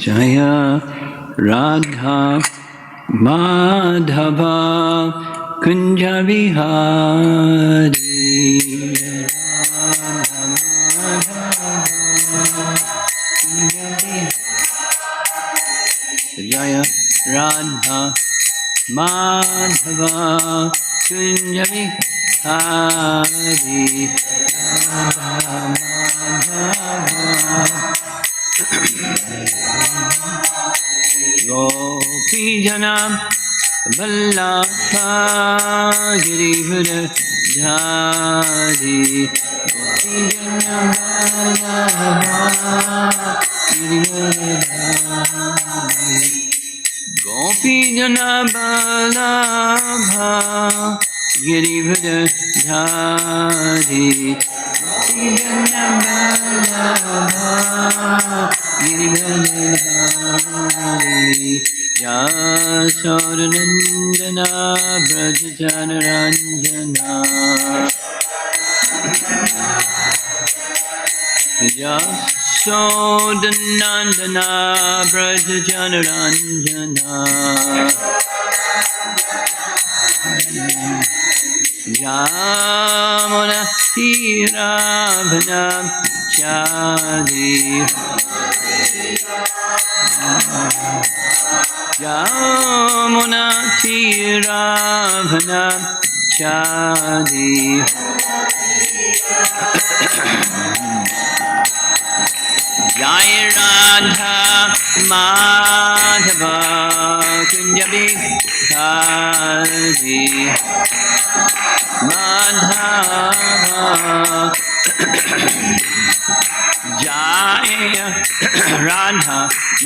Jaya Radha Madhava Kunja Vihari Jaya Radha Madhava Kunja Vihari Gopi Janam Vallabha Girivara Dhari Gopi Janam Vallabha Girivara Dhari Gopi Janam Vallabha Girivara Dhari Gopi Janam Vallabha Girivara Dhari Yashodanandana Brajjanaranjana Yashodanandana Brajjanaranjana Yamuna Tirabhanam Chadi Yamuna Tirabhanam Chadi Jai Radha Madhava Kunja Vihari Madhava Jaya Radha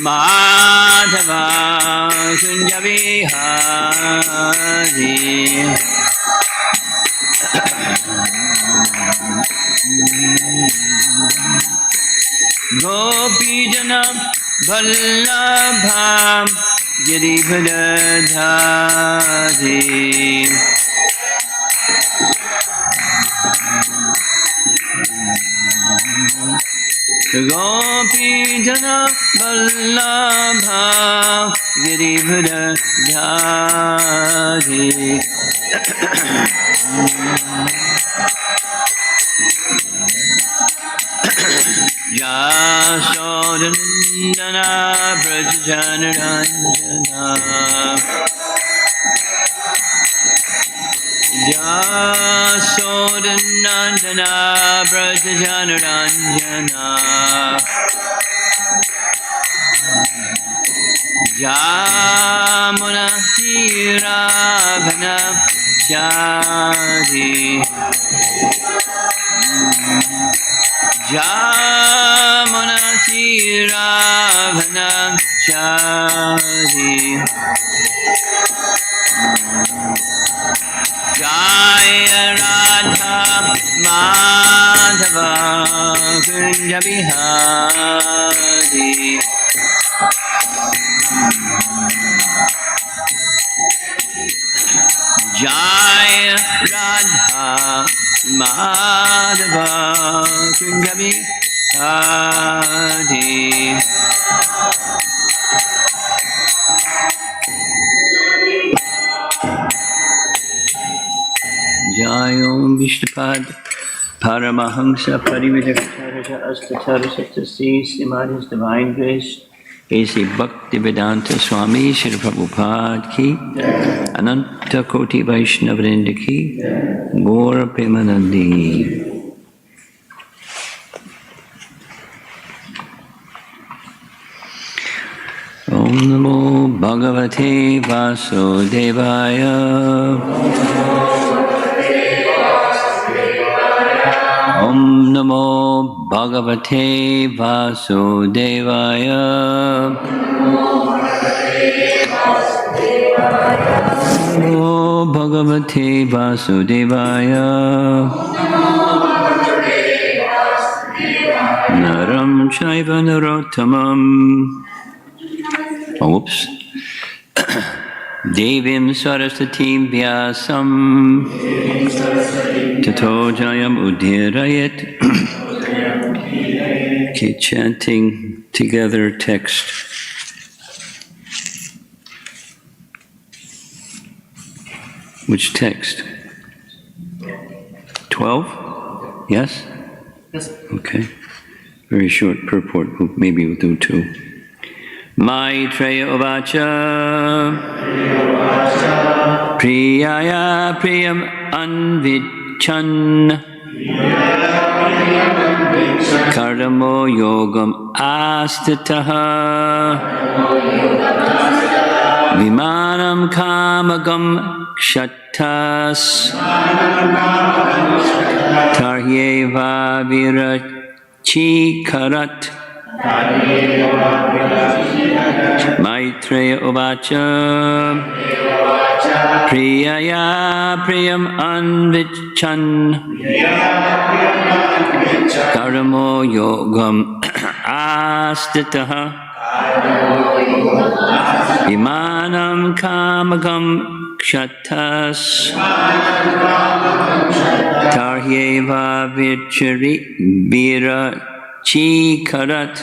Madhava Kunja Vihari Gopi Janam Vallabha Girivara Dhari Gopi Janam Vallabha Girivara Dhari Yashodanandana Brajjanaranjana Yashodanandana Brajjanaranjana Yamuna Tirabhanam Chari Yamuna Tirabhanam Chari Jaya Radha Madhava Kunja Vihari Jaya Radha Madhava Kunja Vihari Jayo Vishnupad Paramahamsa Parividaksharasha Astatara Sattasi Srimad His Divine Grace A.C. Bhaktivedanta Swami Shri Prabhupada Ki Ananta Koti Vaishnavrinda Ki Gaura Premanandi. Om Namo Bhagavate Vasudevaya. Om Namo Bhagavate Vasudevaya. Namo Bhagavate Vasudevaya. Naram Chaiva Narottamam. Oh, whoops. Devim Saraswatim Vyasam Tato Jayam Udirayet. Okay, chanting together text. Which text? 12? Yes? Yes. Okay. Very short purport. Maybe we'll do 2. Maitreya Uvacha Priyaya Priyam Anvichan Kardamo Yogam Astitaha Vimanam Kamagam Kshatas Taryeva Virachikarat Maitreya Uvacha Priyaya Priyam Anvichan Karamo Yogam Astitaha Vimanam Kamagam Kshatas Taryeva Virachikarat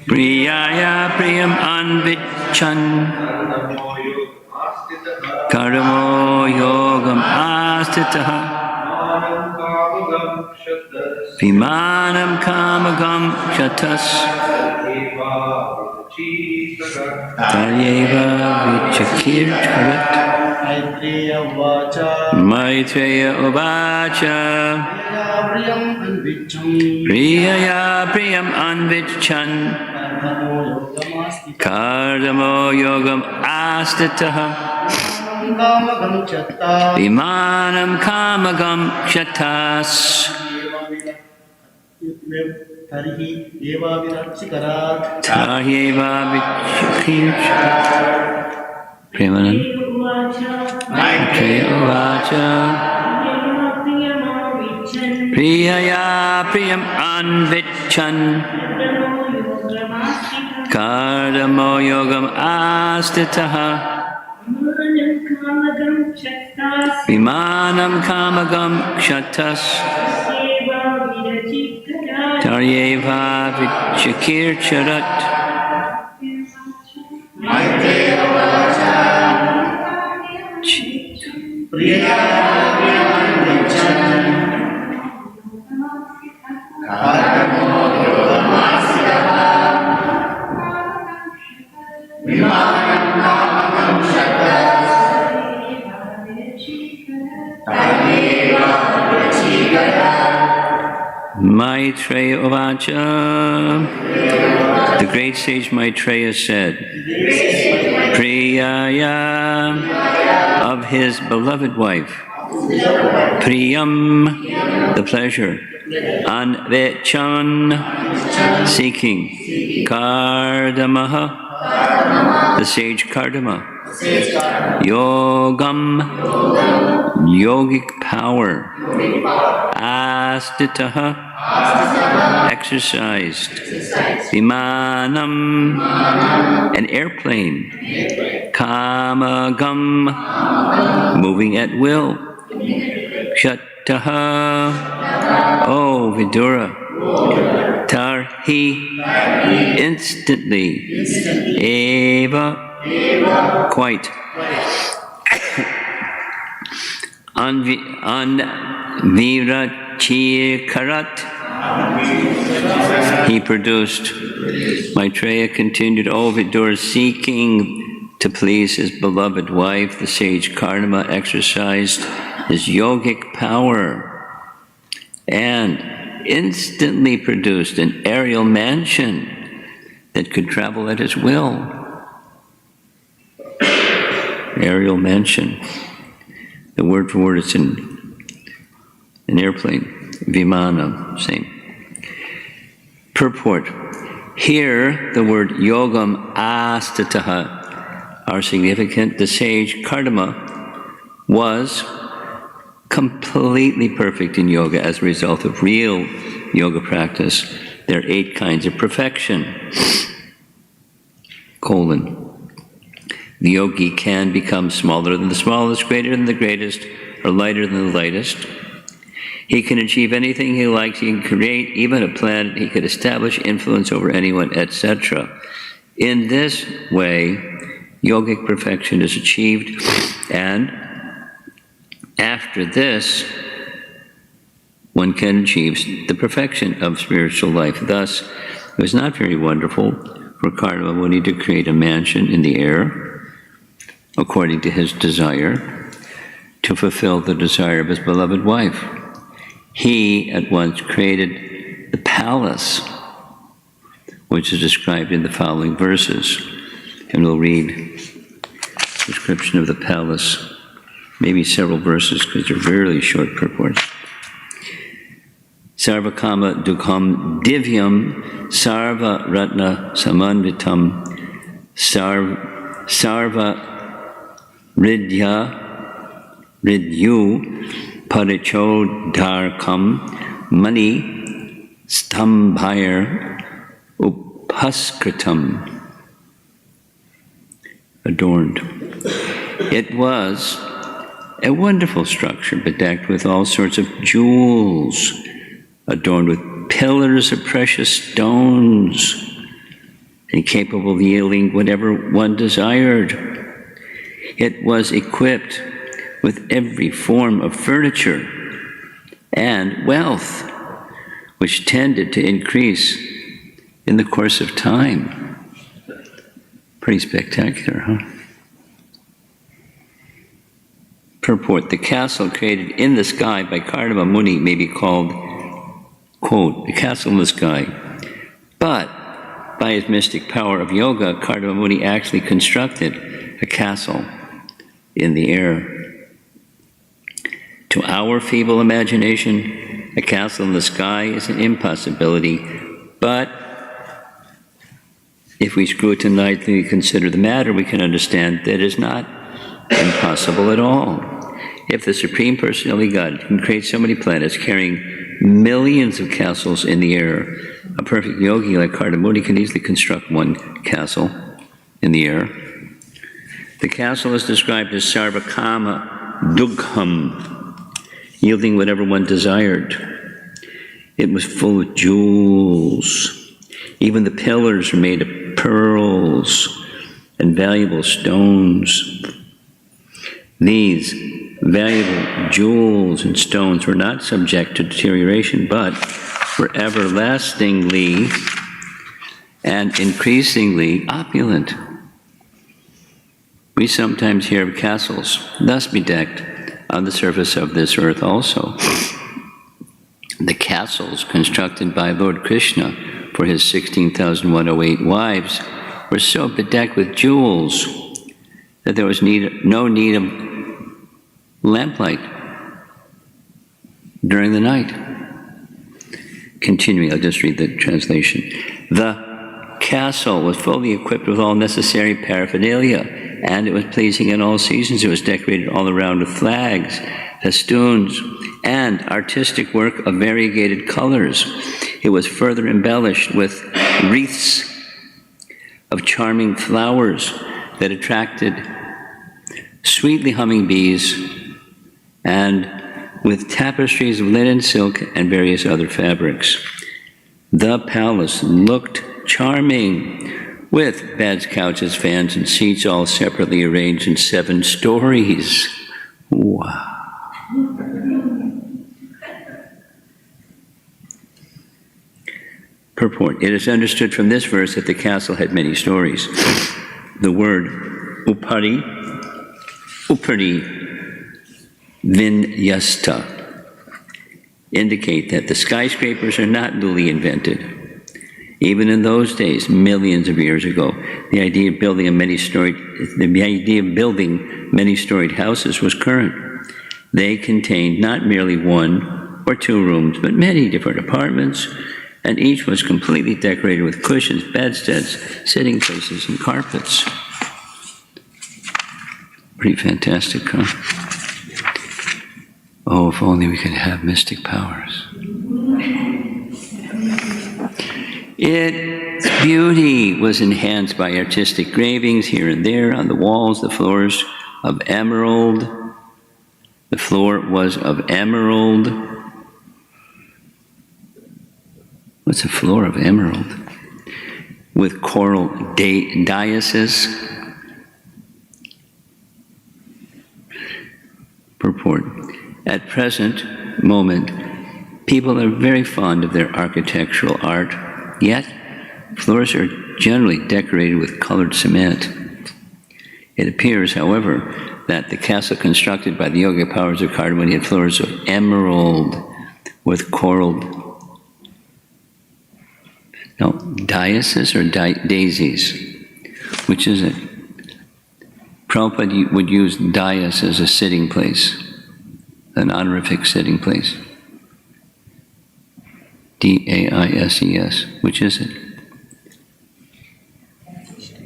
Priyaya Priyam Anvichan Karamo Yogam Astitaha Vimanam Kamagam Kshatas Taryeva Vichakircharat Maitreya Uvacha Priyaya Priyam Anvichan Kardamo Yogam Astitaha Vimanam Kamagam Kshatas Taryeva Vichakircharat Premanand Maitreya Uvacha Priyaya Priyam Anvichan Kardamo Yogam Astitaha Vimanam Kamagam Kshatas Taryeva Vichakircharat Maitreya Uvacha. The great sage Maitreya said, Priyaya, of his beloved wife, Priyam, the pleasure, Anvichan, seeking, Kardamaha, the sage Kardama, Yogam, yogic power, Astitaha, exercised, Vimanam, an airplane, Kamagam, moving at will, Kshataha, oh Vidura, Tarhi, instantly, Eva, quite, Anvirachikarat, he produced. Maitreya continued, O Vidura, seeking to please his beloved wife, the sage Kardama exercised his yogic power and instantly produced an aerial mansion that could travel at his will. Aerial mansion. The word for word, it's in an airplane. Vimana, same. Purport. Here, the word yogam astataha are significant. The sage Kardama was completely perfect in yoga as a result of real yoga practice. There are 8 kinds of perfection. The yogi can become smaller than the smallest, greater than the greatest, or lighter than the lightest. He can achieve anything he likes. He can create even a planet. He could establish influence over anyone, etc. In this way, yogic perfection is achieved, and after this, one can achieve the perfection of spiritual life. Thus, it was not very wonderful for Karma Muni to create a mansion in the air, according to his desire, to fulfill the desire of his beloved wife. He at once created the palace, which is described in the following verses. And we'll read a description of the palace, maybe several verses, because they're really short purports. Sarvakama dukham divyam sarva ratna samanvitam sarva ridyu parichodharkam mani stambhayar upaskritam. Adorned. It was a wonderful structure bedecked with all sorts of jewels, adorned with pillars of precious stones, and capable of yielding whatever one desired. It was equipped with every form of furniture and wealth, which tended to increase in the course of time. Pretty spectacular, huh? Purport: the castle created in the sky by Karma Muni may be called, quote, the castle in the sky. But by his mystic power of yoga, Karma Muni actually constructed a castle in the air. To our feeble imagination, a castle in the sky is an impossibility, but if we scrutinizingly consider the matter, we can understand that it is not impossible at all. If the Supreme Personality God can create so many planets carrying millions of castles in the air, a perfect yogi like Karma Muni can easily construct one castle in the air. The castle is described as Sarvakama Dugham, yielding whatever one desired. It was full of jewels. Even the pillars were made of pearls and valuable stones. These valuable jewels and stones were not subject to deterioration, but were everlastingly and increasingly opulent. We sometimes hear of castles, thus bedecked on the surface of this earth also. The castles constructed by Lord Krishna for his 16,108 wives were so bedecked with jewels that there was no need of lamplight during the night. Continuing, I'll just read the translation. The castle was fully equipped with all necessary paraphernalia, and it was pleasing in all seasons. It was decorated all around with flags, festoons, and artistic work of variegated colors. It was further embellished with wreaths of charming flowers that attracted sweetly humming bees, and with tapestries of linen, silk, and various other fabrics. The palace looked charming, with beds, couches, fans, and seats all separately arranged in 7 stories. Wow. Purport: it is understood from this verse that the castle had many stories. The word upari vinyasta indicate that the skyscrapers are not newly invented. Even in those days, millions of years ago, the idea of building many-storied houses was current. They contained not merely 1 or 2 rooms, but many different apartments, and each was completely decorated with cushions, bedsteads, sitting places, and carpets. Pretty fantastic, huh? Oh, if only we could have mystic powers. Its beauty was enhanced by artistic gravings here and there on the walls, the floors of emerald. The floor was of emerald. What's a floor of emerald? With coral dioceses. Purport. At present moment, people are very fond of their architectural art, yet floors are generally decorated with colored cement. It appears, however, that the castle constructed by the yogic powers of Cardamone had floors of emerald with coral, dioceses or daisies? Which is it? Prabhupada would use dais as a sitting place, an honorific sitting place. D-A-I-S-E-S. Which is it?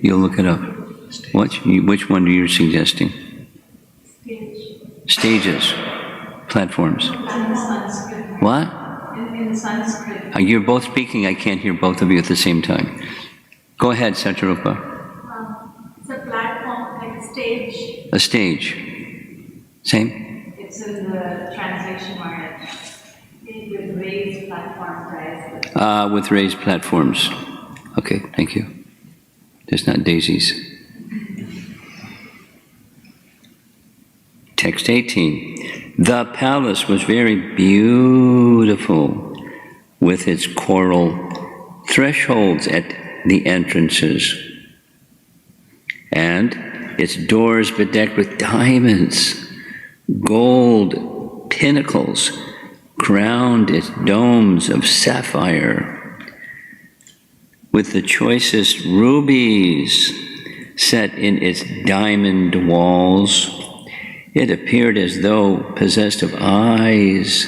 You'll look it up. Which one are you suggesting? Stages. Platforms. In the Sanskrit. What? In the Sanskrit. You're both speaking. I can't hear both of you at the same time. Go ahead, Satyarupa. It's a platform, like a stage. A stage. Same? It's in the translation where it's with raised platforms, guys. With raised platforms. Okay, thank you. Just not daisies. Text 18. The palace was very beautiful with its coral thresholds at the entrances and its doors bedecked with diamonds. Gold pinnacles crowned its domes of sapphire with the choicest rubies set in its diamond walls. It appeared as though possessed of eyes.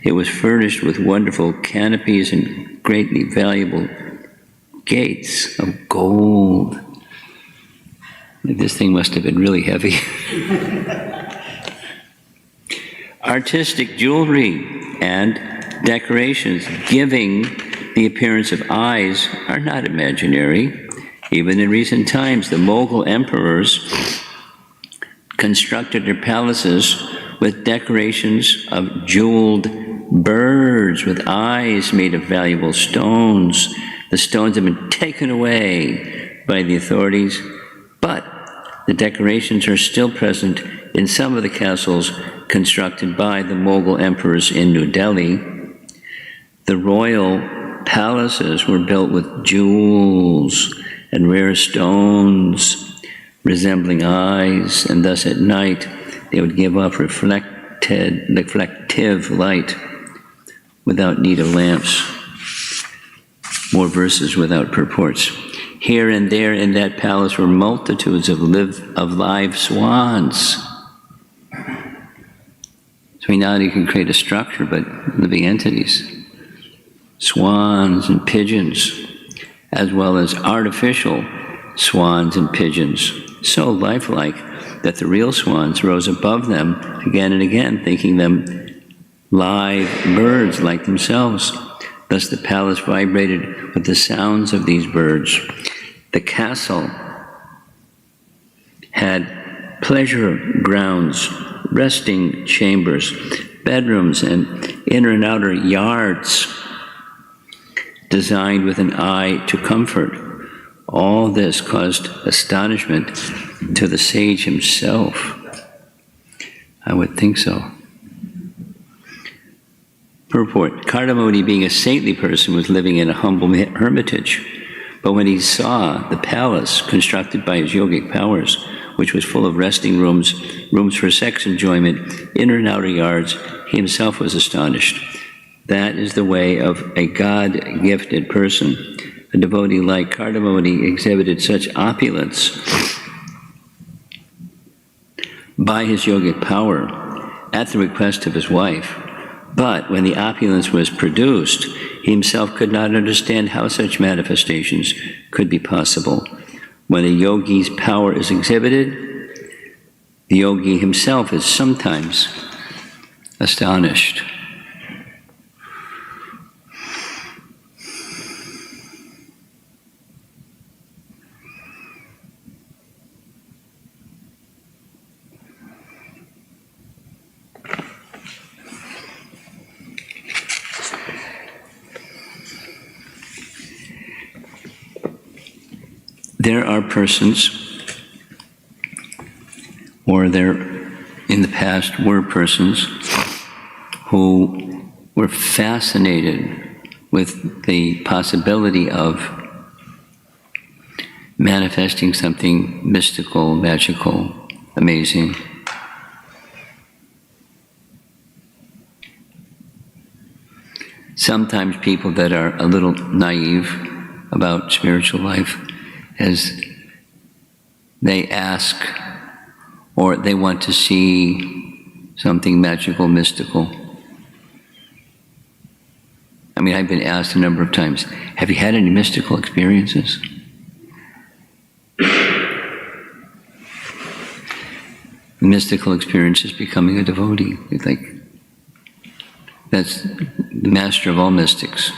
It was furnished with wonderful canopies and greatly valuable gates of gold. This thing must have been really heavy. Artistic jewelry and decorations giving the appearance of eyes are not imaginary. Even in recent times, the Mughal emperors constructed their palaces with decorations of jeweled birds with eyes made of valuable stones. The stones have been taken away by the authorities, but the decorations are still present in some of the castles constructed by the Mughal emperors in New Delhi. The royal palaces were built with jewels and rare stones resembling eyes, and thus at night they would give off reflective light without need of lamps. More verses without purports. Here and there in that palace were multitudes of live swans. So we not only can create a structure, but living entities. Swans and pigeons, as well as artificial swans and pigeons, so lifelike that the real swans rose above them again and again, thinking them live birds like themselves. Thus the palace vibrated with the sounds of these birds. The castle had pleasure grounds, resting chambers, bedrooms, and inner and outer yards designed with an eye to comfort. All this caused astonishment to the sage himself. I would think so. Purport. Cardamone, being a saintly person, was living in a humble hermitage. But when he saw the palace constructed by his yogic powers, which was full of resting rooms, rooms for sex enjoyment, inner and outer yards, he himself was astonished. That is the way of a God-gifted person. A devotee like Cardamone exhibited such opulence by his yogic power at the request of his wife. But when the opulence was produced, he himself could not understand how such manifestations could be possible. When a yogi's power is exhibited, the yogi himself is sometimes astonished. There are persons, or there in the past were persons, who were fascinated with the possibility of manifesting something mystical, magical, amazing. Sometimes people that are a little naive about spiritual life, as they ask or they want to see something magical, mystical. I mean, I've been asked a number of times, have you had any mystical experiences? Mystical experience is becoming a devotee. It's like, that's the master of all mystics,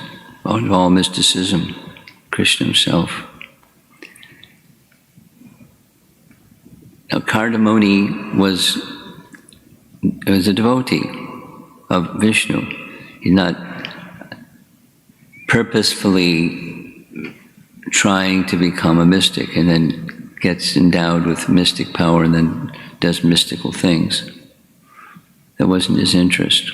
of all mysticism, Krishna himself. Now, Kardamoni was a devotee of Vishnu. He's not purposefully trying to become a mystic and then gets endowed with mystic power and then does mystical things. That wasn't his interest.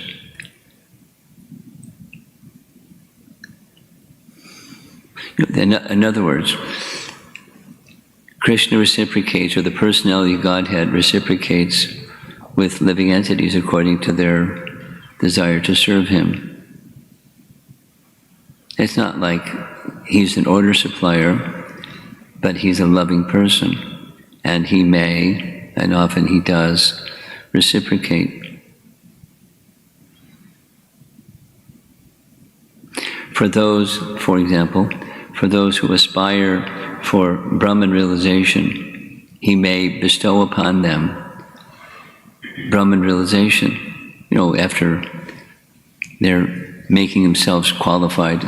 In other words, Krishna reciprocates, or the personality of Godhead reciprocates with living entities according to their desire to serve him. It's not like he's an order supplier, but he's a loving person, and he may, and often he does, reciprocate. For those, for example, for those who aspire for Brahman realization, he may bestow upon them Brahman realization, after they're making themselves qualified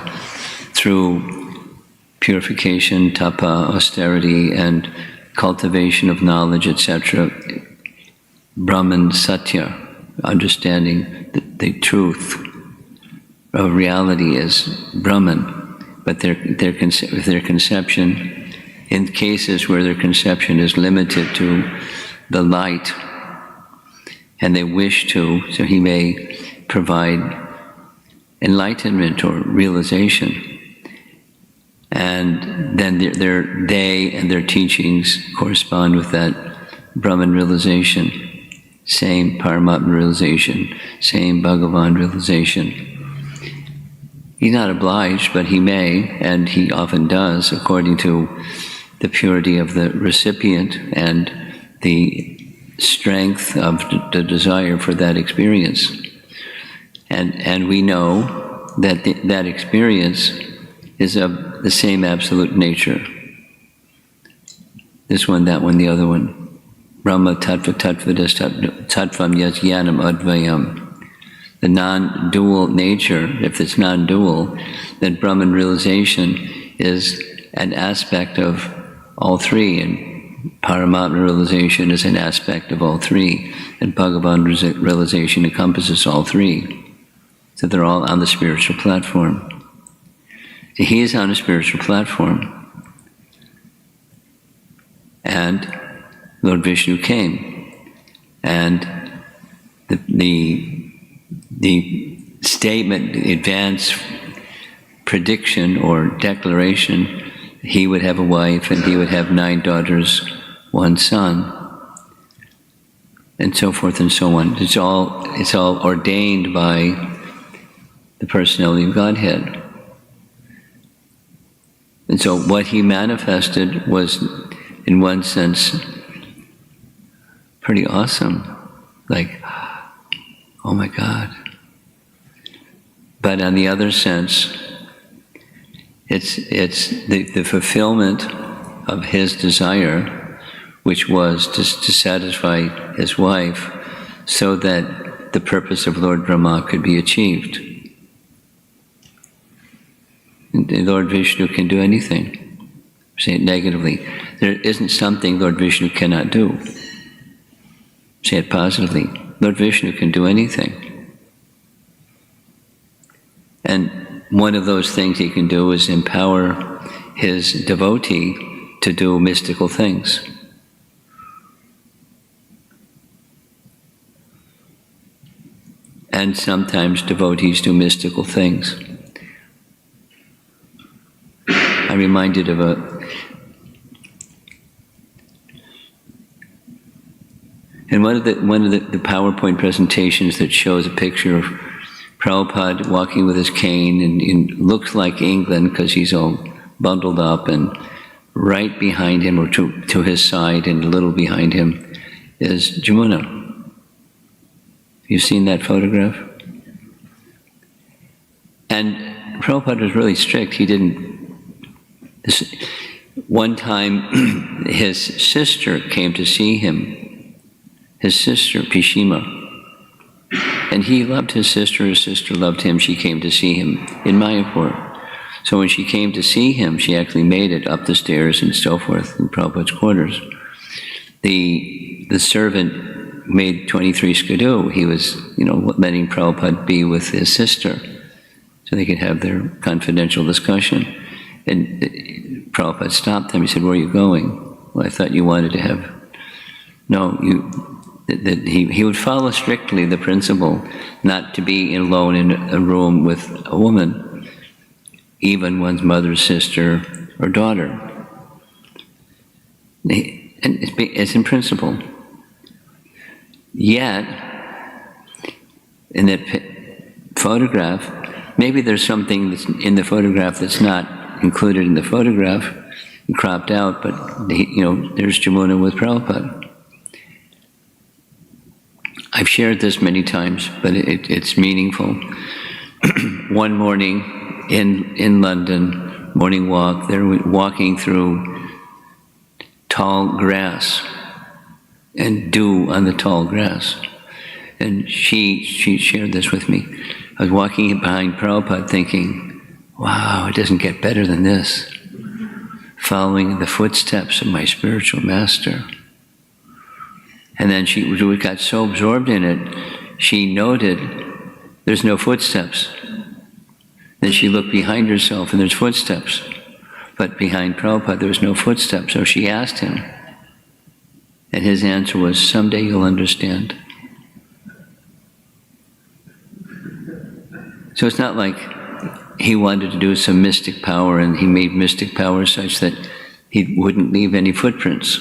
through purification, tapa, austerity, and cultivation of knowledge, etc. Brahman satya, understanding the truth of reality is Brahman. But their conception, in cases where their conception is limited to the light, and they wish to, so he may provide enlightenment or realization. And then they and their teachings correspond with that Brahman realization, same Paramatma realization, same Bhagavan realization. He's not obliged, but he may, and he often does, according to the purity of the recipient and the strength of the desire for that experience. And we know that that experience is of the same absolute nature. This one, that one, the other one. Brahma tattva tattvadas tattvam yas yanam advayam. The non-dual nature, if it's non-dual, then Brahman realization is an aspect of all three, and Paramatma realization is an aspect of all three, and Bhagavan realization encompasses all three. So they're all on the spiritual platform. He is on a spiritual platform. And Lord Vishnu came, and the statement, the advanced prediction or declaration, he would have a wife and he would have 9 daughters, 1 son, and so forth and so on. It's all ordained by the personality of Godhead. And so what he manifested was, in one sense, pretty awesome. Like, oh my God. But on the other sense, it's the fulfillment of his desire, which was to satisfy his wife, so that the purpose of Lord Brahma could be achieved. And Lord Vishnu can do anything. Say it negatively. There isn't something Lord Vishnu cannot do. Say it positively. Lord Vishnu can do anything. And one of those things he can do is empower his devotee to do mystical things. And sometimes devotees do mystical things. I'm reminded of and one of the PowerPoint presentations that shows a picture of Prabhupada walking with his cane, and looks like England because he's all bundled up, and right behind him, or to his side and a little behind him, is Jamuna. You've seen that photograph? And Prabhupada was really strict. He didn't. One time, his sister came to see him, his sister, Pishima. And he loved his sister loved him. She came to see him in Mayapur. So when she came to see him, she actually made it up the stairs and so forth in Prabhupada's quarters. The servant made 23 skidoo. He was, letting Prabhupada be with his sister so they could have their confidential discussion. And Prabhupada stopped him. He said, "Where are you going?" "Well, I thought you wanted to have..." No, he would follow strictly the principle not to be alone in a room with a woman, even one's mother, sister, or daughter. And it's in principle. Yet, in that photograph, maybe there's something that's in the photograph that's not included in the photograph, and cropped out, but there's Jamuna with Prabhupada. I've shared this many times, but it's meaningful. One morning in London, morning walk, they're walking through tall grass and dew on the tall grass. And she shared this with me. I was walking behind Prabhupada thinking, wow, it doesn't get better than this. Following the footsteps of my spiritual master. And then she got so absorbed in it, she noted there's no footsteps. Then she looked behind herself and there's footsteps. But behind Prabhupada there was no footsteps. So she asked him. And his answer was, "Someday you'll understand." So it's not like he wanted to do some mystic power and he made mystic power such that he wouldn't leave any footprints.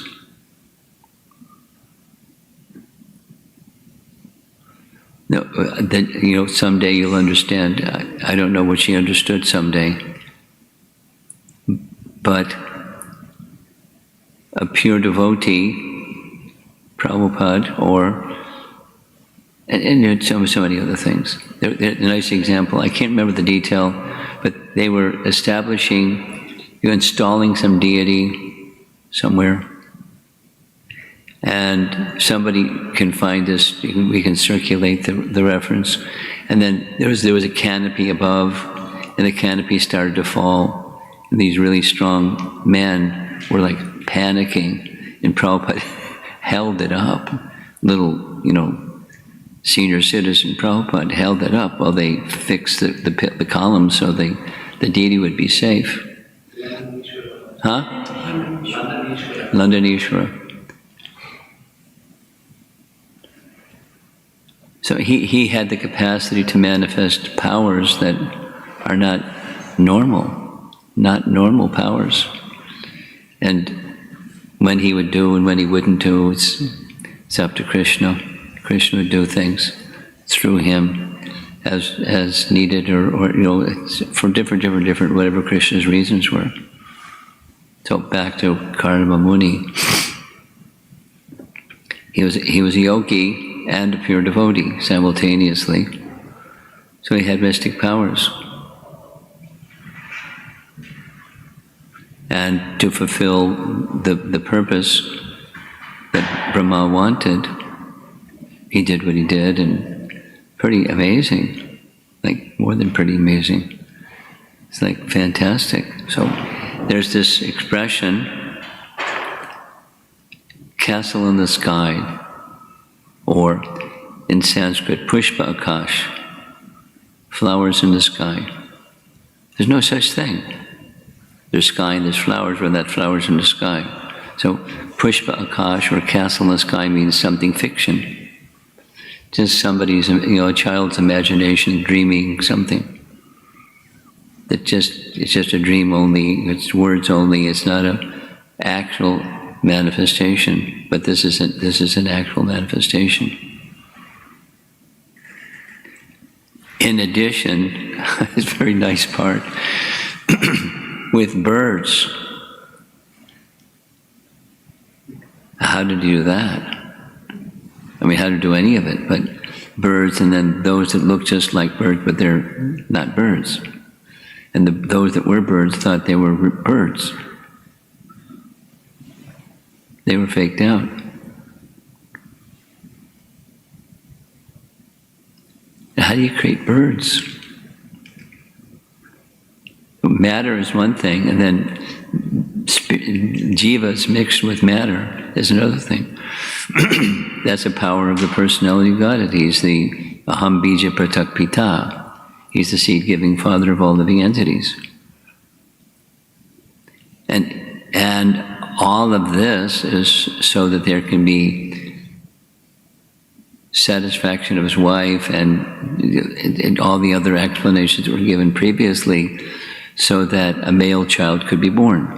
No, that someday you'll understand. I don't know what she understood someday, but a pure devotee, Prabhupada, and so many other things. They're a nice example. I can't remember the detail, but they were installing some deity somewhere. And somebody can find this, we can circulate the reference. And then there was a canopy above, and the canopy started to fall. And these really strong men were like panicking, and Prabhupada held it up. Little, senior citizen Prabhupada held it up while they fixed the columns so the deity would be safe. Huh? Landanishwara. So he had the capacity to manifest powers that are not normal powers. And when he would do and when he wouldn't do, it's up to Krishna. Krishna would do things through him as needed, or it's for different whatever Krishna's reasons were. So back to Karma Muni. He was a yogi and a pure devotee simultaneously. So he had mystic powers. And to fulfill the purpose that Brahma wanted, he did what he did, and pretty amazing, like more than pretty amazing. It's like fantastic. So there's this expression, castle in the sky, or in Sanskrit, pushpa akash, flowers in the sky. There's no such thing. There's sky and there's flowers, where that flowers in the sky. So pushpa akash, or castle in the sky, means something fiction. Just somebody's, a child's imagination dreaming something. It's just a dream only, it's words only, it's not an actual manifestation, but this is an actual manifestation. In addition, it's a very nice part, with birds. How to do that? I mean, how to do any of it, but birds, and then those that look just like birds, but they're not birds. And those that were birds thought they were birds. They were faked out. How do you create birds? Matter is one thing, and then jivas mixed with matter is another thing. That's the power of the personality of God. He's the aham bija pratak pita. He's the seed-giving father of all living entities. And all of this is so that there can be satisfaction of his wife, and all the other explanations that were given previously, so that a male child could be born.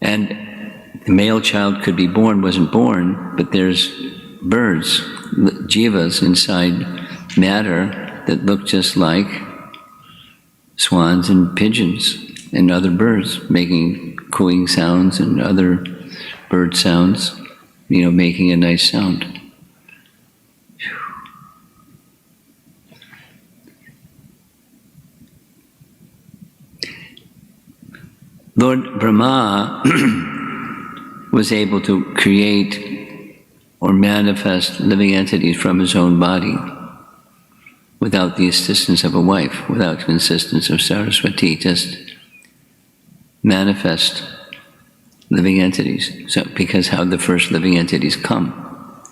And the male child could be born, wasn't born, but there's birds, jivas inside matter that look just like swans and pigeons and other birds, making cooing sounds and other bird sounds, making a nice sound. Lord Brahma was able to create or manifest living entities from his own body without the assistance of a wife, without the assistance of Saraswati, just manifest living entities. So, because how the first living entities come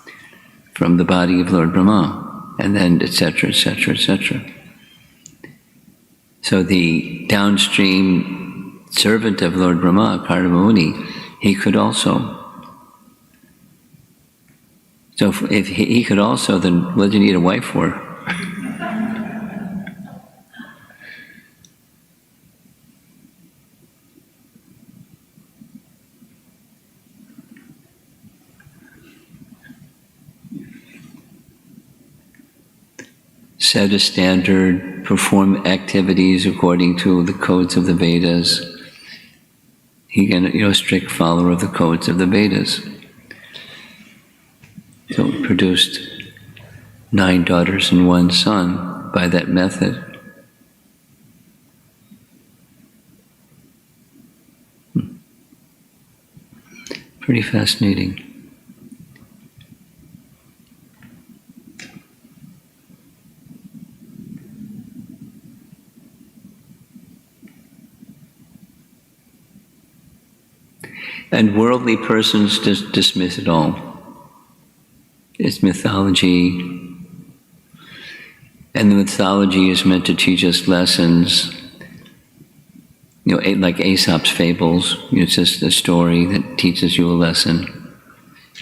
from the body of Lord Brahma, and then etc., etc., etc. So the downstream servant of Lord Brahma, Karma Muni, he could also. So if he could also, then what do you need a wife for? Set a standard, perform activities according to the codes of the Vedas. He can, a strict follower of the codes of the Vedas. So produced 9 daughters and 1 son by that method. Pretty fascinating. And worldly persons just dismiss it all. It's mythology. And the mythology is meant to teach us lessons. Like Aesop's fables. It's just a story that teaches you a lesson.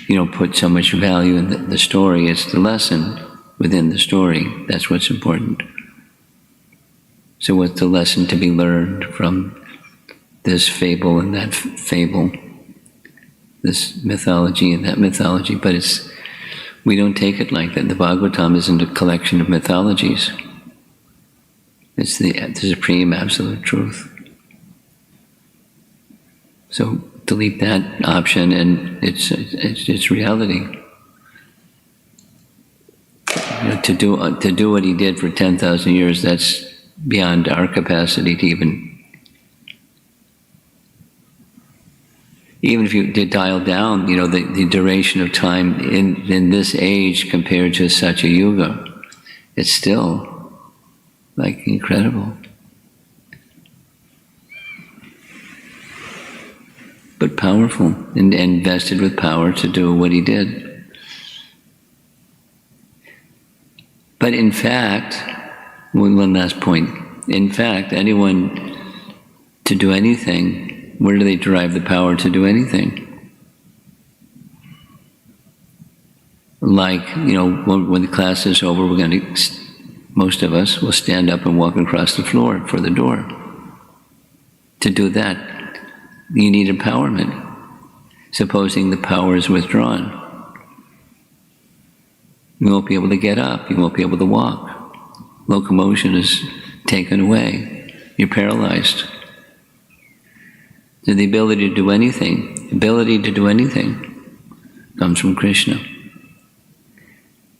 You don't put so much value in the story. It's the lesson within the story. That's what's important. So what's the lesson to be learned from this fable and that fable? This mythology and that mythology, but we don't take it like that. The Bhagavatam isn't a collection of mythologies. It's the supreme absolute truth. So delete that option, and it's reality. To do what he did for 10,000 years, that's beyond our capacity to even even if you did dial down, the duration of time in this age compared to such a yuga, it's still like incredible. But powerful, and invested with power to do what he did. But in fact, one last point, in fact, anyone to do anything, where do they derive the power to do anything? Like, when the class is over, most of us will stand up and walk across the floor for the door. To do that, you need empowerment. Supposing the power is withdrawn, you won't be able to get up, you won't be able to walk. Locomotion is taken away. You're paralyzed. So the ability to do anything comes from Krishna.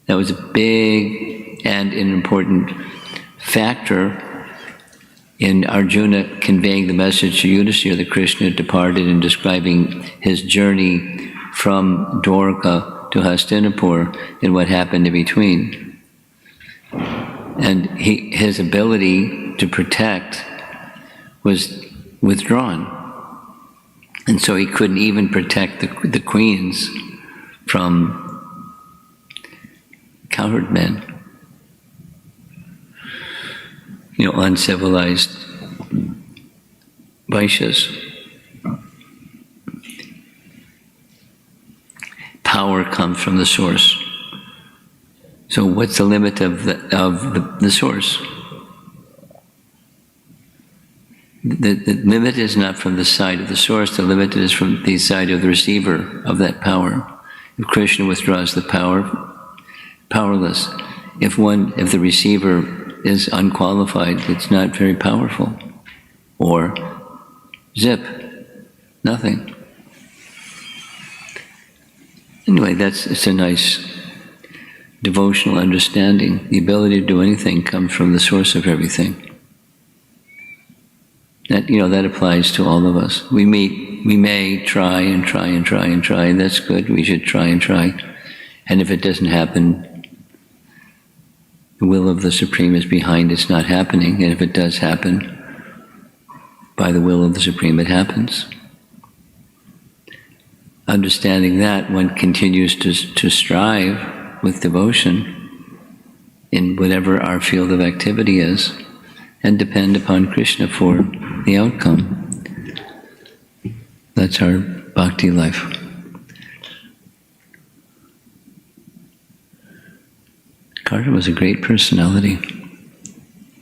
That was a big and an important factor in Arjuna conveying the message to Yudhisthira that Krishna departed, and describing his journey from Dwarka to Hastinapur and what happened in between. And his ability to protect was withdrawn. And so he couldn't even protect the queens from cowherd men. Uncivilized Vaishyas. Power comes from the source. So what's the limit of the source? The limit is not from the side of the source, the limit is from the side of the receiver of that power. If Krishna withdraws the power, powerless. If the receiver is unqualified, it's not very powerful. Or zip, nothing. Anyway, it's a nice devotional understanding. The ability to do anything comes from the source of everything. That applies to all of us. We may try and try and try and try, and that's good. We should try and try. And if it doesn't happen, the will of the Supreme is behind it's not happening. And if it does happen, by the will of the Supreme, it happens. Understanding that, one continues to strive with devotion in whatever our field of activity is, and depend upon Krishna for the outcome. That's our bhakti life. Karna was a great personality.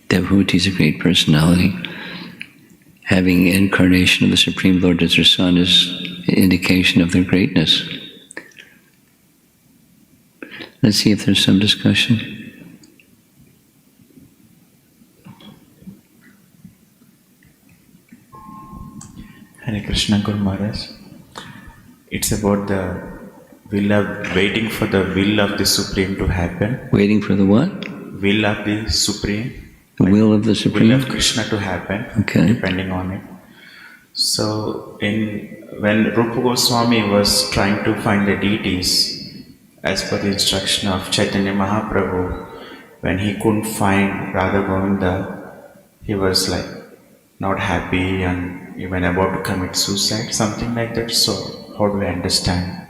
Devhuti is a great personality. Having incarnation of the Supreme Lord as their son is an indication of their greatness. Let's see if there's some discussion. Hare Krishna Guru Maharaj. It's about the waiting for the will of the Supreme to happen. Waiting for the what? Will of the Supreme. The will of the Supreme? Will of Krishna to happen, okay. Depending on it. So, when Rupa Goswami was trying to find the deities, as per the instruction of Chaitanya Mahaprabhu, when he couldn't find Radha Govinda, he was like not happy and even about to commit suicide, something like that. So, how do we understand?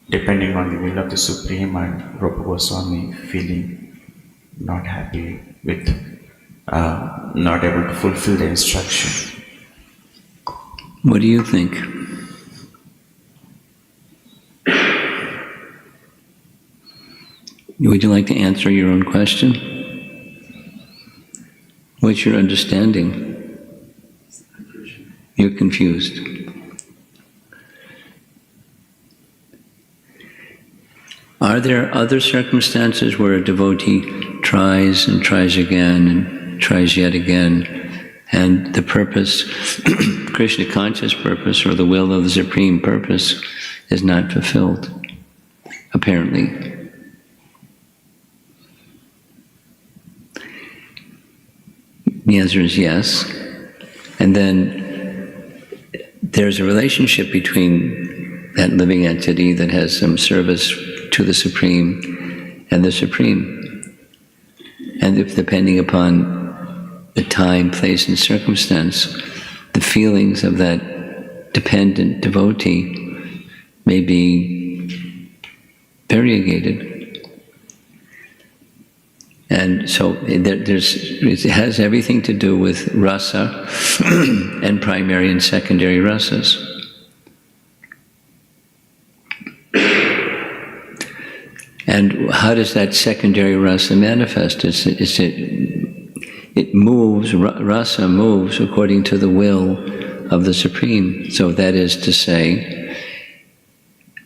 Depending on the will of the Supreme and Rupa Goswami feeling not happy with not able to fulfill the instruction. What do you think? Would you like to answer your own question? What's your understanding? You're confused. Are there other circumstances where a devotee tries and tries again and tries yet again, and the purpose, Krishna conscious purpose, or the will of the Supreme purpose, is not fulfilled, apparently? The answer is yes. And then there's a relationship between that living entity that has some service to the Supreme and the Supreme. And if depending upon the time, place, and circumstance, the feelings of that dependent devotee may be variegated. And so it has everything to do with rasa and primary and secondary rasas. And how does that secondary rasa manifest? It moves, rasa moves according to the will of the Supreme. So that is to say,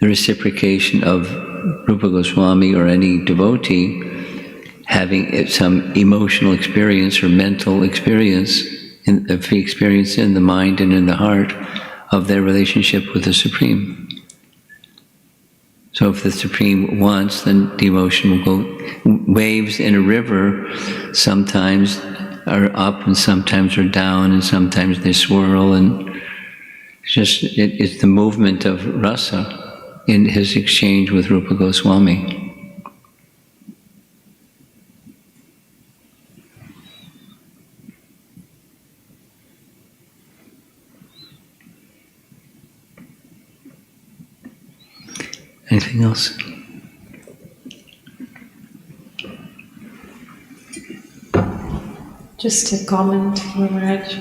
the reciprocation of Rupa Goswami or any devotee having some emotional experience or mental experience, in the mind and in the heart of their relationship with the Supreme. So if the Supreme wants, then the emotion will go. Waves in a river sometimes are up and sometimes are down and sometimes they swirl, and it's the movement of rasa in his exchange with Rupa Goswami. Anything else? Just a comment, Maharaj.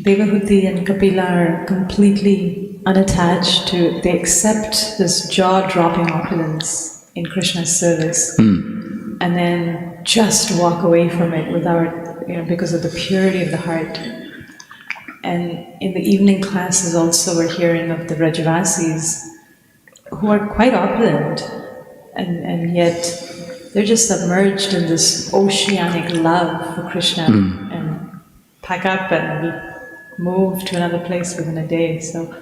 Devahuti and Kapila are completely unattached to, they accept this jaw-dropping opulence in Krishna's service and then just walk away from it without, because of the purity of the heart. And in the evening classes also we're hearing of the Vrajavasis who are quite opulent, and yet they're just submerged in this oceanic love for Krishna and pack up and move to another place within a day. So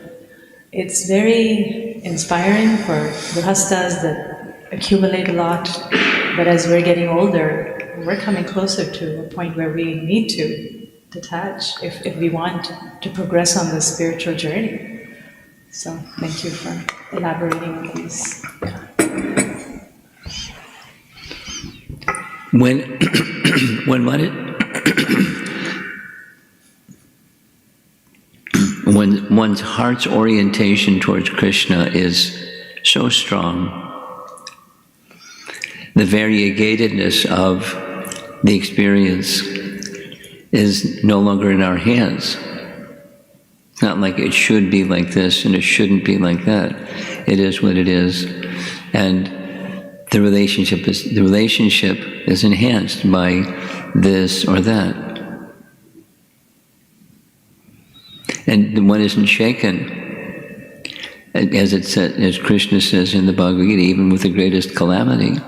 it's very inspiring for grihastas that accumulate a lot, but as we're getting older, we're coming closer to a point where we need to detach if we want to progress on this spiritual journey. So thank you for elaborating on these. When one's heart's orientation towards Krishna is so strong, the variegatedness of the experience is no longer in our hands. It's not like it should be like this and it shouldn't be like that. It is what it is, and the relationship is enhanced by this or that, and one isn't shaken, as it said, as Krishna says in the Bhagavad Gita, even with the greatest calamity,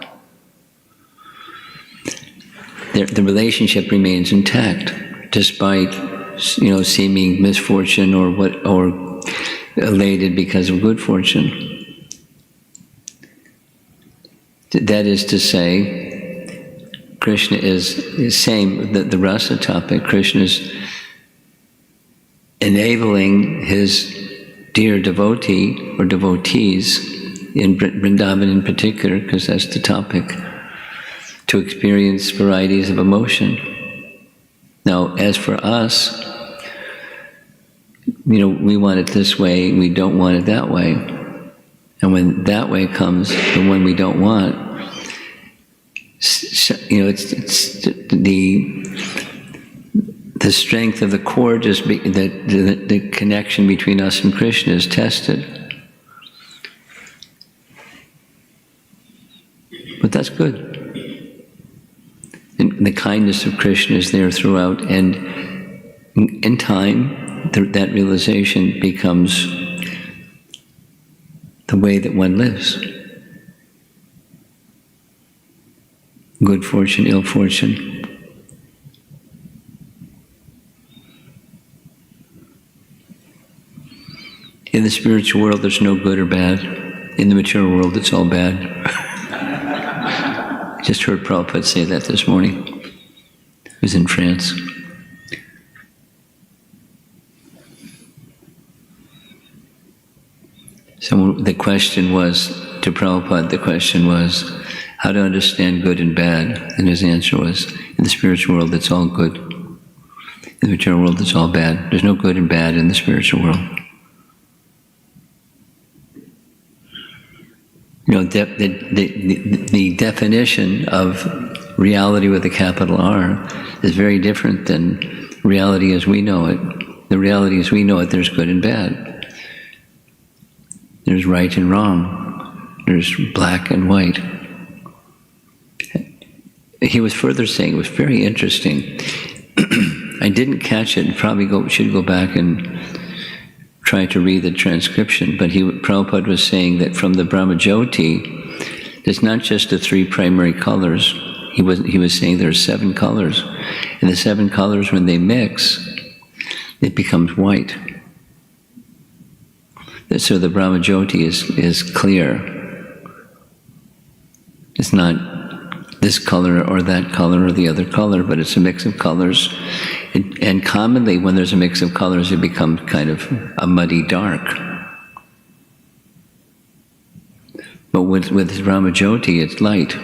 the relationship remains intact, despite seeming misfortune or elated because of good fortune. That is to say, Krishna is same, the rasa topic. Krishna is enabling his dear devotee or devotees in Vrindavan in particular, because that's the topic, to experience varieties of emotion. Now, as for us, we want it this way, we don't want it that way. And when that way comes, the one we don't want, it's the strength of the cord, the connection between us and Krishna is tested. But that's good. And the kindness of Krishna is there throughout, and in time, that realization becomes the way that one lives. Good fortune, ill fortune. In the spiritual world, there's no good or bad. In the material world, it's all bad. Just heard Prabhupada say that this morning. He was in France. So the question was, to Prabhupada, the question was, how to understand good and bad? And his answer was, in the spiritual world, it's all good. In the material world, it's all bad. There's no good and bad in the spiritual world. You know, the definition of reality with a capital R is very different than reality as we know it. The reality as we know it, there's good and bad. There's right and wrong. There's black and white. He was further saying, it was very interesting. I didn't catch it, and probably should go back and try to read the transcription, but Prabhupada was saying that from the Brahmajyoti, there's not just the 3 primary colors. He was saying there are 7 colors. And the 7 colors, when they mix, it becomes white. So the Brahmajyoti is clear. It's not this color or that color or the other color, but it's a mix of colors. And commonly, when there's a mix of colors, it becomes kind of a muddy dark. But with Brahmajyoti, it's light.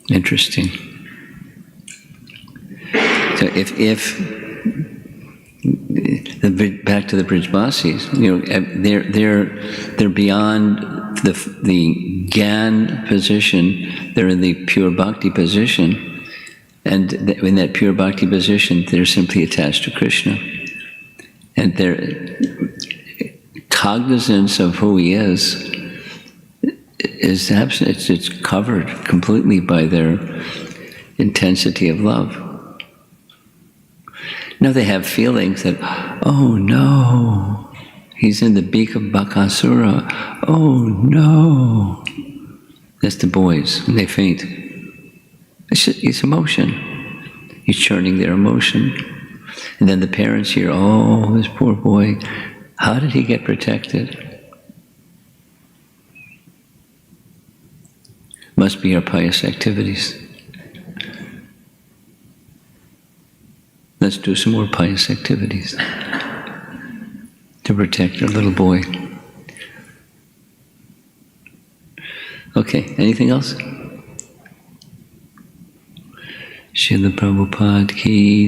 Interesting. So back to the Brijbasis, you know, they're beyond the Gyan position. They're in the pure bhakti position, and in that pure bhakti position, they're simply attached to Krishna, and their cognizance of who he is absent. It's covered completely by their intensity of love. Now they have feelings that, oh no, he's in the beak of Bakasura. Oh no. That's the boys, and they faint. It's emotion. He's churning their emotion. And then the parents hear, oh, this poor boy, how did he get protected? Must be our pious activities. Let's do some more pious activities to protect our little boy. Okay, anything else? Srila Prabhupada ki